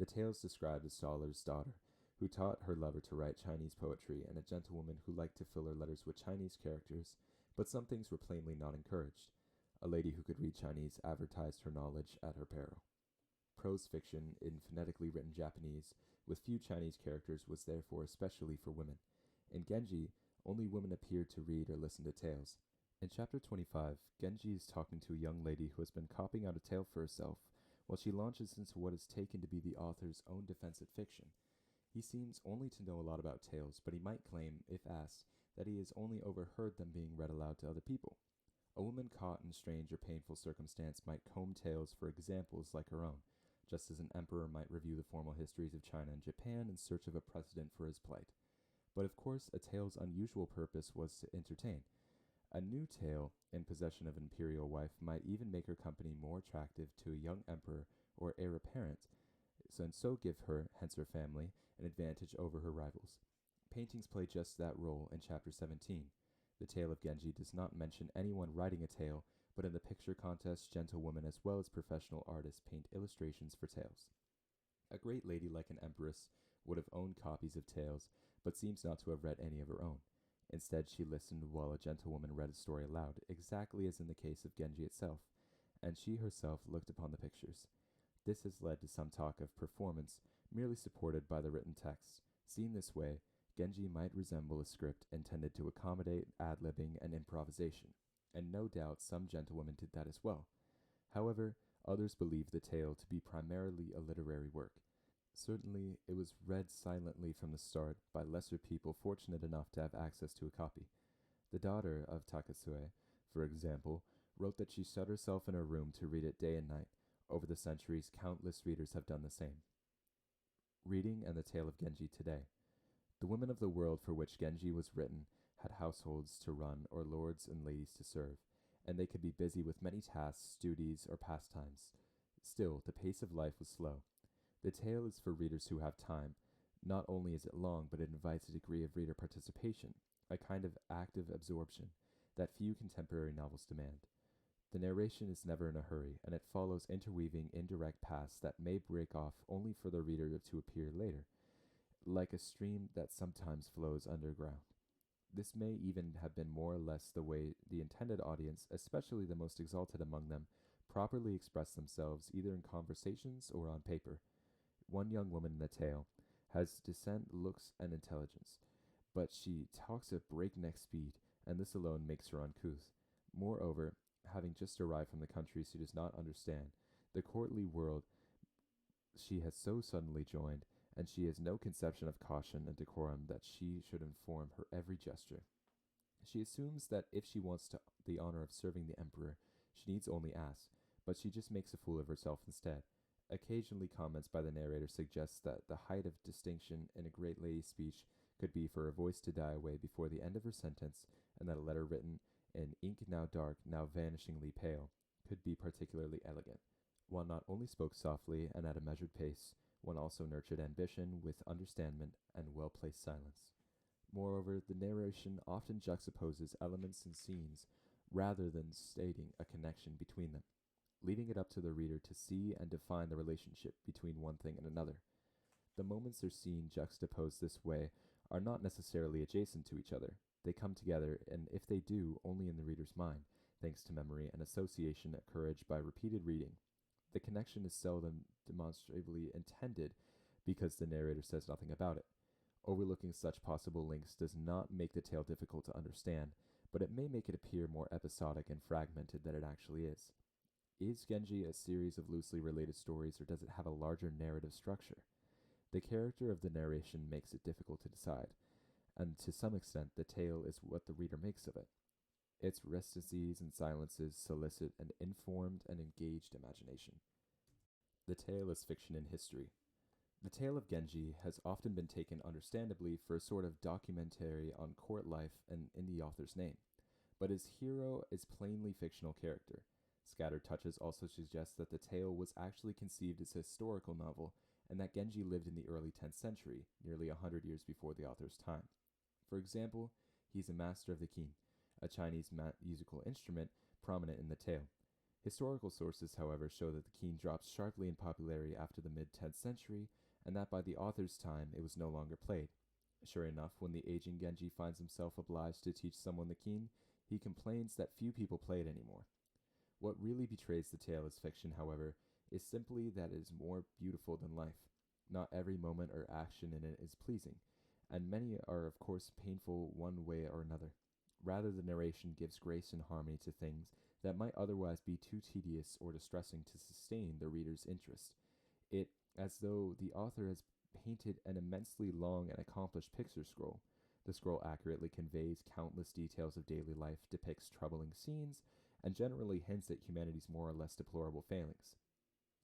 S1: The tales describe a scholar's daughter who taught her lover to write Chinese poetry and a gentlewoman who liked to fill her letters with Chinese characters, but some things were plainly not encouraged. A lady who could read Chinese advertised her knowledge at her peril. Prose fiction in phonetically written Japanese with few Chinese characters was therefore especially for women. In Genji, only women appeared to read or listen to tales. In chapter 25, Genji is talking to a young lady who has been copying out a tale for herself, while she launches into what is taken to be the author's own defensive fiction. He seems only to know a lot about tales, but he might claim, if asked, that he has only overheard them being read aloud to other people. A woman caught in strange or painful circumstance might comb tales for examples like her own, just as an emperor might review the formal histories of China and Japan in search of a precedent for his plight. But of course, a tale's unusual purpose was to entertain. A new tale in possession of an imperial wife might even make her company more attractive to a young emperor or heir apparent, and so give her, hence her family, an advantage over her rivals. Paintings play just that role in chapter 17. The tale of Genji does not mention anyone writing a tale, but in the picture contest, gentlewomen as well as professional artists paint illustrations for tales. A great lady like an empress would have owned copies of tales, but seems not to have read any of her own. Instead, she listened while a gentlewoman read a story aloud, exactly as in the case of Genji itself, and she herself looked upon the pictures. This has led to some talk of performance, merely supported by the written text. Seen this way, Genji might resemble a script intended to accommodate ad-libbing and improvisation, and no doubt some gentlewomen did that as well. However, others believe the tale to be primarily a literary work. Certainly, it was read silently from the start by lesser people fortunate enough to have access to a copy. The daughter of Takasue, for example, wrote that she shut herself in her room to read it day and night. Over the centuries, countless readers have done the same. Reading and the tale of Genji today. The women of the world for which Genji was written had households to run or lords and ladies to serve, and they could be busy with many tasks, duties, or pastimes. Still, the pace of life was slow. The tale is for readers who have time. Not only is it long, but it invites a degree of reader participation, a kind of active absorption that few contemporary novels demand. The narration is never in a hurry, and it follows interweaving indirect paths that may break off only for the reader to appear later, like a stream that sometimes flows underground. This may even have been more or less the way the intended audience, especially the most exalted among them, properly express themselves either in conversations or on paper. One young woman in the tale has decent looks and intelligence, but she talks at breakneck speed, and this alone makes her uncouth. Moreover, having just arrived from the country she does not understand, the courtly world she has so suddenly joined, and she has no conception of caution and decorum that she should inform her every gesture. She assumes that if she wants the honor of serving the emperor, she needs only ask, but she just makes a fool of herself instead. Occasionally comments by the narrator suggest that the height of distinction in a great lady's speech could be for her voice to die away before the end of her sentence, and that a letter written in ink now dark, now vanishingly pale, could be particularly elegant. One not only spoke softly and at a measured pace, one also nurtured ambition with understanding and well-placed silence. Moreover, the narration often juxtaposes elements and scenes rather than stating a connection between them, leaving it up to the reader to see and define the relationship between one thing and another. The moments are seen juxtaposed this way are not necessarily adjacent to each other. They come together, and if they do, only in the reader's mind, thanks to memory and association encouraged by repeated reading. The connection is seldom demonstrably intended because the narrator says nothing about it. Overlooking such possible links does not make the tale difficult to understand, but it may make it appear more episodic and fragmented than it actually is. Is Genji a series of loosely related stories, or does it have a larger narrative structure? The character of the narration makes it difficult to decide, and to some extent the tale is what the reader makes of it. Its resticencies and silences solicit an informed and engaged imagination. The tale is fiction in history. The tale of Genji has often been taken understandably for a sort of documentary on court life and in the author's name, but his hero is plainly fictional character. Scattered touches also suggest that the tale was actually conceived as a historical novel, and that Genji lived in the early 10th century, nearly 100 years before the author's time. For example, he's a master of the kin, a Chinese musical instrument prominent in the tale. Historical sources, however, show that the keen dropped sharply in popularity after the mid 10th century, and that by the author's time it was no longer played. Sure enough, when the aging Genji finds himself obliged to teach someone the keen, he complains that few people play it anymore. What really betrays the tale as fiction, however, is simply that it is more beautiful than life. Not every moment or action in it is pleasing, and many are, of course, painful one way or another. Rather, the narration gives grace and harmony to things that might otherwise be too tedious or distressing to sustain the reader's interest. It, as though the author has painted an immensely long and accomplished picture scroll. The scroll accurately conveys countless details of daily life, depicts troubling scenes, and generally hints at humanity's more or less deplorable failings.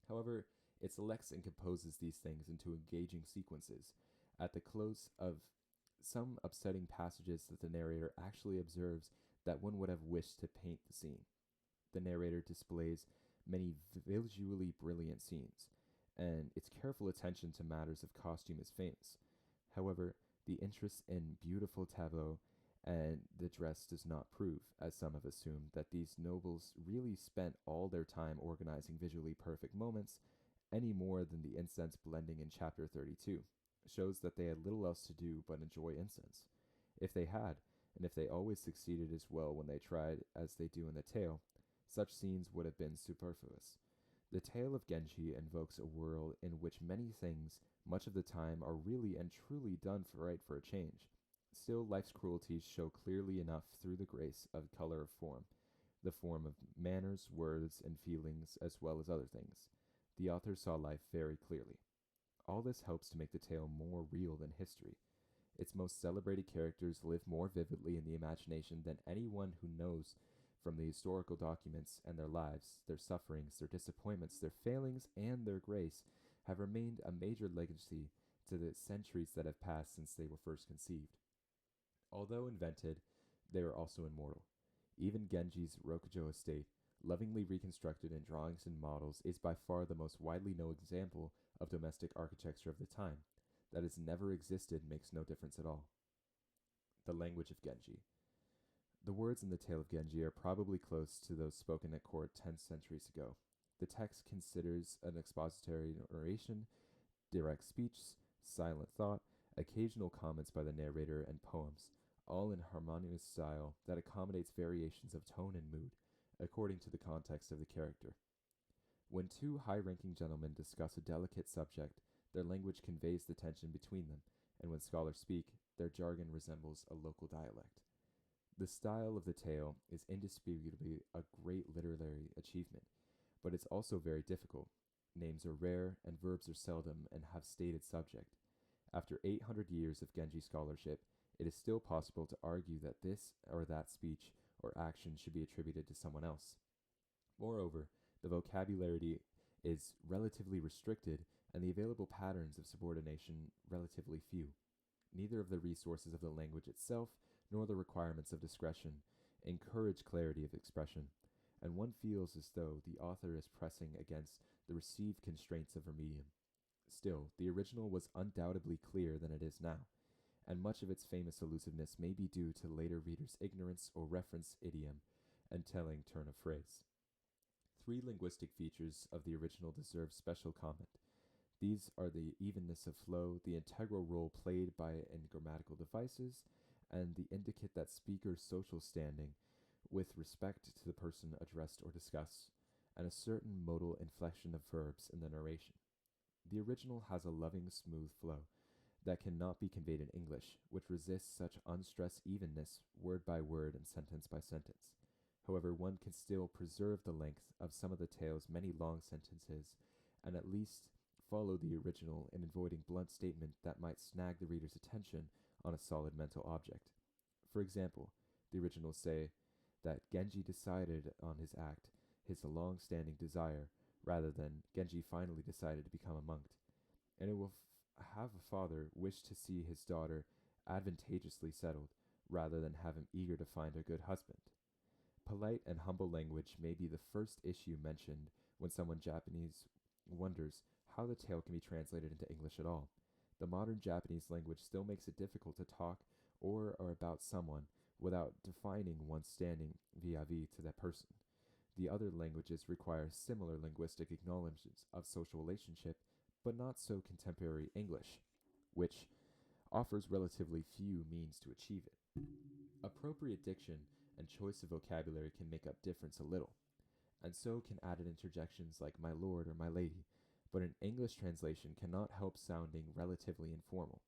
S1: However, it selects and composes these things into engaging sequences, at the close of some upsetting passages that the narrator actually observes that one would have wished to paint the scene. The narrator displays many visually brilliant scenes, and its careful attention to matters of costume is famous. However, the interest in beautiful tableaux and the dress does not prove, as some have assumed, that these nobles really spent all their time organizing visually perfect moments, any more than the incense blending in chapter 32 shows that they had little else to do but enjoy incense. If they had, and if they always succeeded as well when they tried as they do in the tale, such scenes would have been superfluous. The tale of Genji invokes a world in which many things, much of the time, are really and truly done for a change. Still, life's cruelties show clearly enough through the grace of color of form, the form of manners, words, and feelings, as well as other things. The author saw life very clearly. All this helps to make the tale more real than history. Its most celebrated characters live more vividly in the imagination than anyone who knows from the historical documents, and their lives, their sufferings, their disappointments, their failings, and their grace have remained a major legacy to the centuries that have passed since they were first conceived. Although invented, they are also immortal. Even Genji's Rokujo estate, lovingly reconstructed in drawings and models, is by far the most widely known example of domestic architecture of the time. That has never existed makes no difference at all. The language of Genji. The words in the tale of Genji are probably close to those spoken at court 10 centuries ago. The text considers an expository narration, direct speech, silent thought, occasional comments by the narrator, and poems, all in harmonious style that accommodates variations of tone and mood, according to the context of the character. When two high-ranking gentlemen discuss a delicate subject, their language conveys the tension between them, and when scholars speak, their jargon resembles a local dialect. The style of the tale is indisputably a great literary achievement, but it's also very difficult. Names are rare, and verbs are seldom and have stated subject. After 800 years of Genji scholarship, it is still possible to argue that this or that speech or action should be attributed to someone else. Moreover, the vocabulary is relatively restricted, and the available patterns of subordination relatively few. Neither of the resources of the language itself nor the requirements of discretion encourage clarity of expression, and one feels as though the author is pressing against the received constraints of her medium. Still, the original was undoubtedly clearer than it is now, and much of its famous elusiveness may be due to later readers' ignorance or reference idiom and telling turn of phrase. Three linguistic features of the original deserve special comment. These are the evenness of flow, the integral role played by in grammatical devices, and the indicate that speaker's social standing with respect to the person addressed or discussed, and a certain modal inflection of verbs in the narration. The original has a loving, smooth flow that cannot be conveyed in English, which resists such unstressed evenness word by word and sentence by sentence. However, one can still preserve the length of some of the tale's many long sentences, and at least follow the original in avoiding blunt statement that might snag the reader's attention on a solid mental object. For example, the originals say that Genji decided on his act, his long-standing desire, rather than Genji finally decided to become a monk, and it will have a father wish to see his daughter advantageously settled, rather than have him eager to find a good husband. Polite and humble language may be the first issue mentioned when someone Japanese wonders how the tale can be translated into English at all. The modern Japanese language still makes it difficult to talk or about someone without defining one's standing vis-a-vis to that person. The other languages require similar linguistic acknowledgments of social relationship, but not so contemporary English, which offers relatively few means to achieve it. Appropriate diction and choice of vocabulary can make up difference a little, and so can added interjections like my lord or my lady, but an English translation cannot help sounding relatively informal.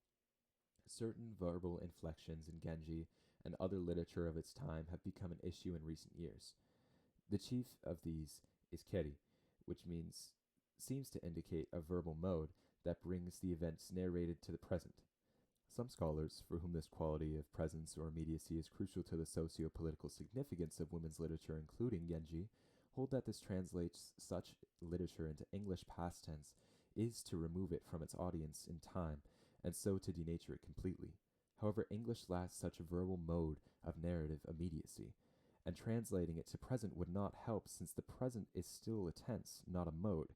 S1: Certain verbal inflections in Genji and other literature of its time have become an issue in recent years. The chief of these is keri, which seems to indicate a verbal mode that brings the events narrated to the present. Some scholars, for whom this quality of presence or immediacy is crucial to the socio-political significance of women's literature, including Genji, hold that this translates such literature into English past tense is to remove it from its audience in time, and so to denature it completely. However, English lacks such a verbal mode of narrative immediacy, and translating it to present would not help, since the present is still a tense, not a mode,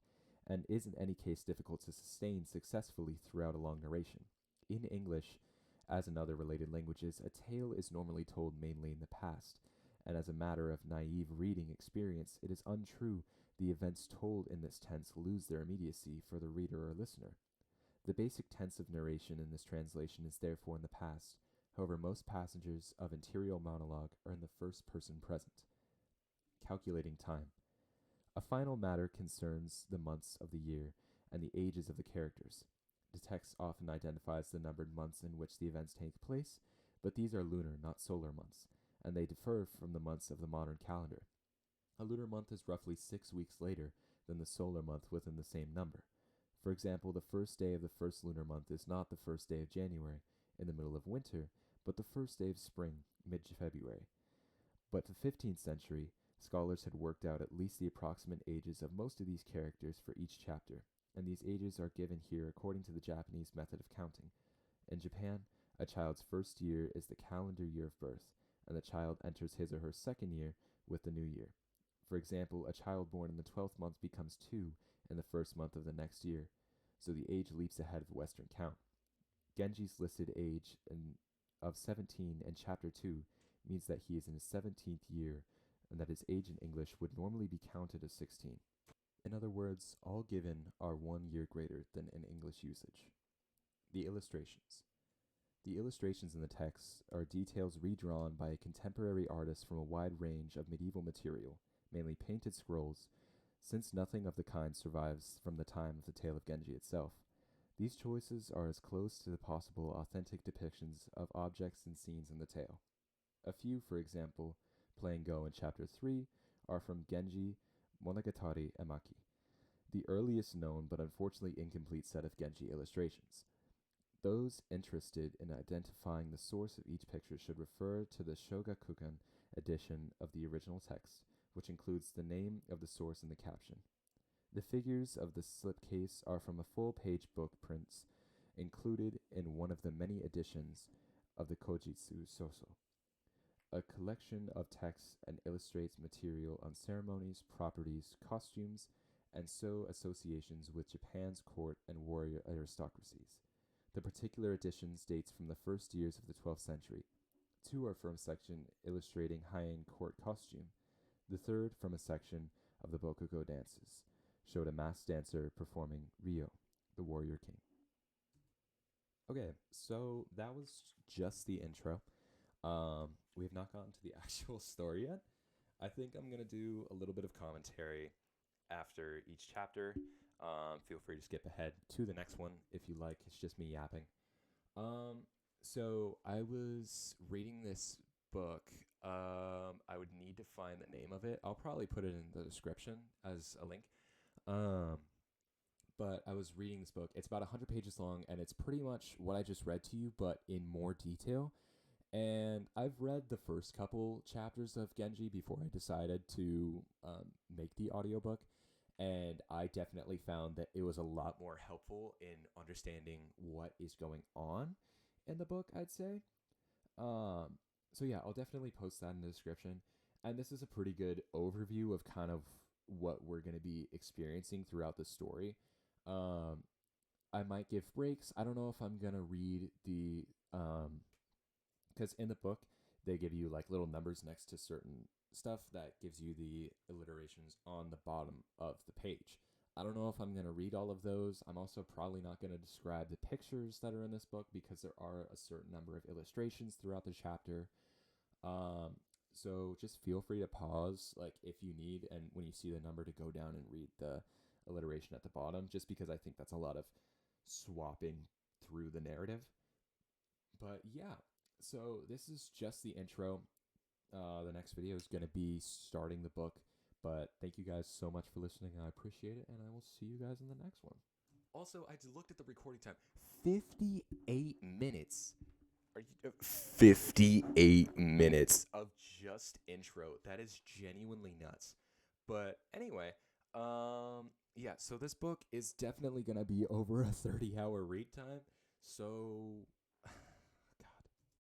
S1: and is in any case difficult to sustain successfully throughout a long narration. In English, as in other related languages, a tale is normally told mainly in the past, and as a matter of naive reading experience, it is untrue the events told in this tense lose their immediacy for the reader or listener. The basic tense of narration in this translation is therefore in the past. However, most passages of interior monologue are in the first person present. Calculating time. A final matter concerns the months of the year and the ages of the characters. The text often identifies the numbered months in which the events take place, but these are lunar, not solar months, and they differ from the months of the modern calendar. A lunar month is roughly 6 weeks later than the solar month within the same number. For example, the first day of the first lunar month is not the first day of January in the middle of winter, but the first day of spring, mid-February. But the 15th century, scholars had worked out at least the approximate ages of most of these characters for each chapter, and these ages are given here according to the Japanese method of counting. In Japan, a child's first year is the calendar year of birth, and the child enters his or her second year with the new year. For example, a child born in the 12th month becomes 2 in the first month of the next year, so the age leaps ahead of the Western count. Genji's listed age of 17 in Chapter 2 means that he is in his 17th year, and that his age in English would normally be counted as 16. In other words, all given are 1 year greater than in English usage. The illustrations. The illustrations in the text are details redrawn by a contemporary artist from a wide range of medieval material, mainly painted scrolls, since nothing of the kind survives from the time of the tale of Genji itself. These choices are as close to the possible authentic depictions of objects and scenes in the tale. A few, for example, playing Go in Chapter 3, are from Genji, Monogatari, and Maki, the earliest known but unfortunately incomplete set of Genji illustrations. Those interested in identifying the source of each picture should refer to the Shogakukan edition of the original text, which includes the name of the source in the caption. The figures of the slipcase are from a full-page book prints included in one of the many editions of the Kojitsu Soso, a collection of texts and illustrates material on ceremonies, properties, costumes, and so associations with Japan's court and warrior aristocracies. The particular editions dates from the first years of the 12th century. 2 are from a section illustrating Heian court costume. The third, from a section of the Bokugo dances, showed a masked dancer performing Ryo, the warrior king. Okay, so that was just the intro. We have not gotten to the actual story yet. I think I'm going to do a little bit of commentary after each chapter. Feel free to skip ahead to the next one if you like. It's just me yapping. So I was reading this book. I would need to find the name of it. I'll probably put it in the description as a link. But I was reading this book. It's about 100 pages long, and it's pretty much what I just read to you, but in more detail. And I've read the first couple chapters of Genji before I decided to make the audiobook. And I definitely found that it was a lot more helpful in understanding what is going on in the book, I'd say. So yeah, I'll definitely post that in the description. And this is a pretty good overview of kind of what we're going to be experiencing throughout the story. I might give breaks. I don't know if I'm going to read because in the book, they give you like little numbers next to certain stuff that gives you the alliterations on the bottom of the page. I don't know if I'm going to read all of those. I'm also probably not going to describe the pictures that are in this book because there are a certain number of illustrations throughout the chapter. So just feel free to pause, like if you need, and when you see the number, to go down and read the alliteration at the bottom, just because I think that's a lot of swapping through the narrative. But yeah, so this is just the intro. The next video is going to be starting the book. But thank you guys so much for listening. I appreciate it, and I will see you guys in the next one. Also, I looked at the recording time. 58 minutes. 58 minutes of just intro. That is genuinely nuts. But anyway, yeah, so this book is definitely going to be over a 30-hour read time. So